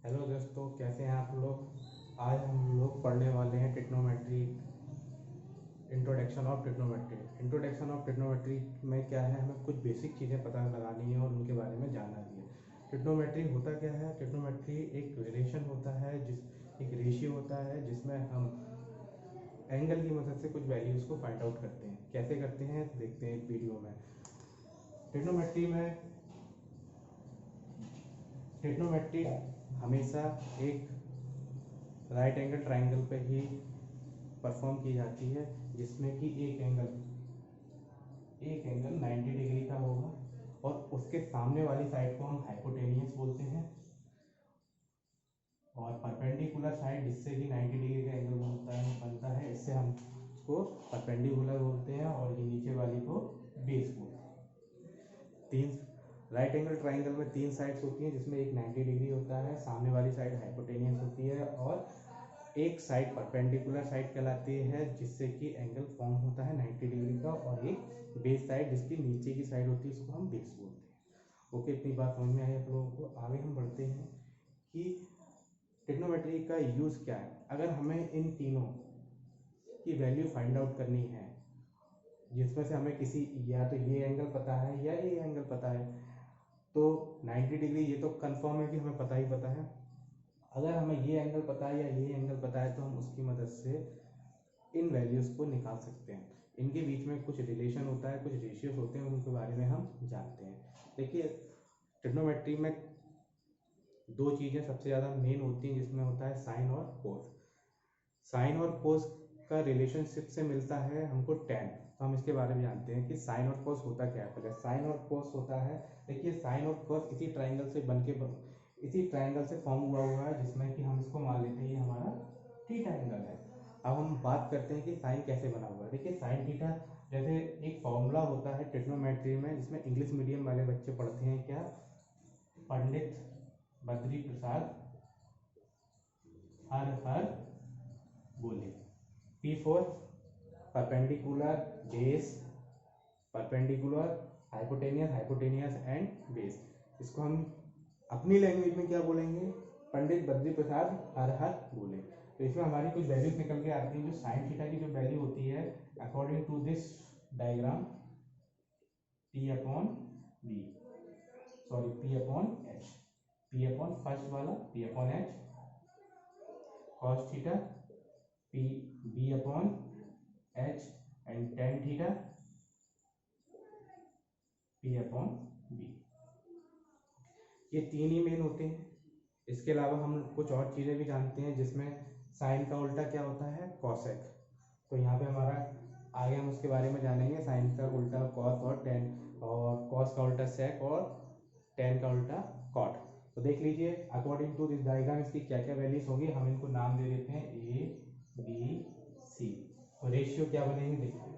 Hello दोस्तों, कैसे हैं आप लोग। आज हम लोग पढ़ने वाले हैं trigonometry, introduction of trigonometry. Introduction of trigonometry में क्या है, हमें कुछ बेसिक चीज़ें पता लगानी है और उनके बारे में जानना भी है। ट्रिग्नोमेट्री होता क्या है? ट्रिग्नोमेट्री एक रिलेशन होता है, एक रेशियो होता है जिसमें हम एंगल की मदद से कुछ वैल्यूज़ को फाइंड आउट करते हैं। कैसे करते हैं देखते हैं इस वीडियो में। ट्रिग्नोमेट्री हमेशा एक राइट एंगल ट्राइंगल पे ही परफॉर्म की जाती है, जिसमें कि एक एंगल 90 डिग्री का होगा और उसके सामने वाली साइड को हम हाइपोटेनियस बोलते हैं, और परपेंडिकुलर साइड जिससे कि 90 डिग्री का एंगल बनता है इससे हम उसको परपेंडिकुलर बोलते हैं, और ये नीचे वाली को बेस बोलते हैं। तीन राइट एंगल ट्राइंगल में तीन साइड्स होती हैं, जिसमें एक 90 डिग्री होता है, सामने वाली साइड हाइपोटेनियस होती है, और एक साइड परपेंडिकुलर साइड कहलाती है जिससे कि एंगल फॉर्म होता है 90 डिग्री का, और एक बेस साइड जिसकी नीचे की साइड होती है उसको हम बेस बोलते हैं। ओके, इतनी बात समझ में आई आप लोगों को। आगे हम बढ़ते हैं कि ट्रिग्नोमेट्री का यूज़ क्या है। अगर हमें इन तीनों की वैल्यू फाइंड आउट करनी है, जिसमें से हमें किसी या तो ये एंगल पता है या ये एंगल पता है, तो 90 डिग्री ये तो कंफर्म है कि हमें पता ही पता है। अगर हमें ये एंगल पता है या ये एंगल पता है तो हम उसकी मदद से इन वैल्यूज़ को निकाल सकते हैं। इनके बीच में कुछ रिलेशन होता है, कुछ रेशियोज होते हैं, उनके बारे में हम जानते हैं। देखिए, ट्रिग्नोमेट्री में दो चीज़ें सबसे ज़्यादा मेन होती हैं, जिसमें होता है साइन और कोस। साइन और कोस का रिलेशनशिप से मिलता है हमको टेन। तो हम इसके बारे में जानते हैं कि साइन और कोस होता क्या है। पहले साइन और कोस होता है, देखिए साइन और कोस इसी ट्राइंगल से फॉर्म हुआ है, जिसमें कि हम इसको मान लेते हैं ये हमारा थीटा एंगल है। अब हम बात करते हैं कि साइन कैसे बना हुआ है। देखिए साइन थीटा, जैसे एक फॉर्मूला होता है ट्रिग्नोमेट्री में, जिसमें इंग्लिश मीडियम वाले बच्चे पढ़ते हैं क्या, पंडित बद्री प्रसाद हर हर बोले। P four perpendicular base, perpendicular hypotenuse, hypotenuse and base. इसको हम अपनी लैंग्वेज में क्या बोलेंगे, पंडित बद्री प्रसाद हर हर बोले। तो इसमें हमारी कुछ वैल्यूज निकल के आती हैं। जो साइन थीटा की जो वैल्यू होती है, according to this diagram, P upon B, sorry P upon H, P upon first वाला P upon H cos theta, P B upon H and tan theta, P upon B. ये तीन ही main होते हैं। इसके अलावा हम कुछ और चीज़ें भी जानते हैं, जिसमें साइन का उल्टा क्या होता है, कॉसेक। तो यहाँ पे हमारा आगे हम उसके बारे में जानेंगे। साइन का उल्टा कॉस और टेन, और कॉस का उल्टा सेक, और टेन का उल्टा कॉट। तो देख लीजिए, अकॉर्डिंग टू दिस डायग्राम इसकी क्या क्या वैल्यूज होगी। हम इनको नाम दे देते हैं ए बी सी। तो रेशियो क्या बनेंगे देखिए,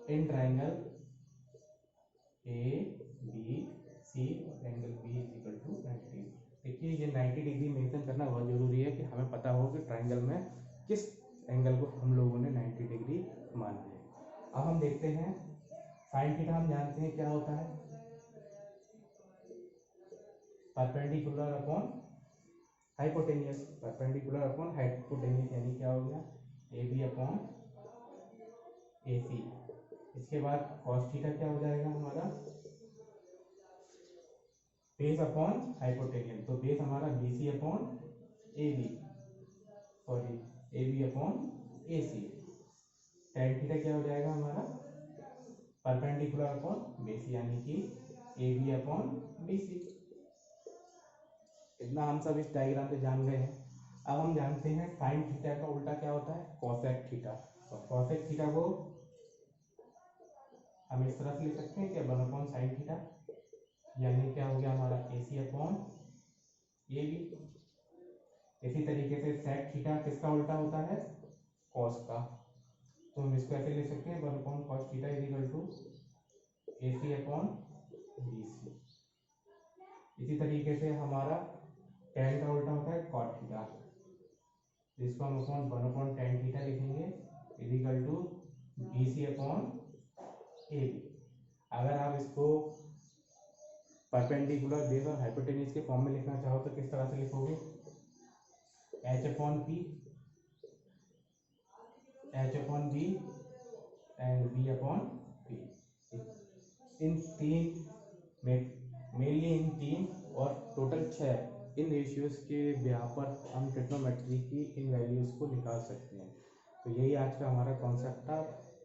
in triangle A B C और angle B is equal to 90। देखिए ये 90 डिग्री मेंशन करना बहुत जरूरी है कि हमें पता हो कि ट्राइंगल में किस एंगल को हम लोगों ने 90 डिग्री माना है। अब हम देखते हैं साइन थीटा, हम जानते हैं क्या होता है, perpendicular upon hypotenuse. Perpendicular upon hypotenuse यानी क्या हो गया, ए बी अपॉन ए सी। इसके बाद कॉस थीटा क्या हो जाएगा हमारा, बेस अपॉन हाइपोटेनियस। तो बेस हमारा B C upon A B, sorry A B upon A C. Tan theta क्या हो जाएगा हमारा, परपेंडिकुलर अपॉन बेस यानी कि A B upon B C. इतना हम सब इस डायग्राम से जान गए हैं। अब हम जानते हैं साइन थीटा का उल्टा क्या होता है, कॉसेक थीटा। और कॉसेक थीटा को हम इस तरह से लिख सकते हैं कि वन अपॉन साइन थीटा, यानी क्या हो गया हमारा ए सी अपॉन ए बी। इसी तरीके से सेक थीटा किसका उल्टा होता है, कॉस का। तो हम इसको ऐसे ले सकते हैं, one upon cos theta is equal to A C upon B C. इसी तरीके से हमारा टेन का उल्टा होता है कॉट थीटा, जिसको हम upon one upon tan theta लिखेंगे is equal to B C upon A B. अगर आप इसको परपेंडिकुलर बेस और हाइपोटेन्यूज के फॉर्म में लिखना चाहो तो किस तरह से लिखोगे, H/P H/B एंड B/P। इन तीन मेनली इन तीन और टोटल 6 इन रेशियोज के ब्याह पर हम ट्रिग्नोमेट्री की इन वैल्यूज़ को निकाल सकते हैं। तो यही आज का हमारा कॉन्सेप्ट था।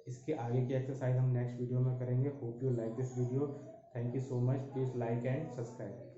इसके आगे की एक्सरसाइज हम नेक्स्ट वीडियो में करेंगे। Hope you like this video. Thank you so much. Please like and subscribe.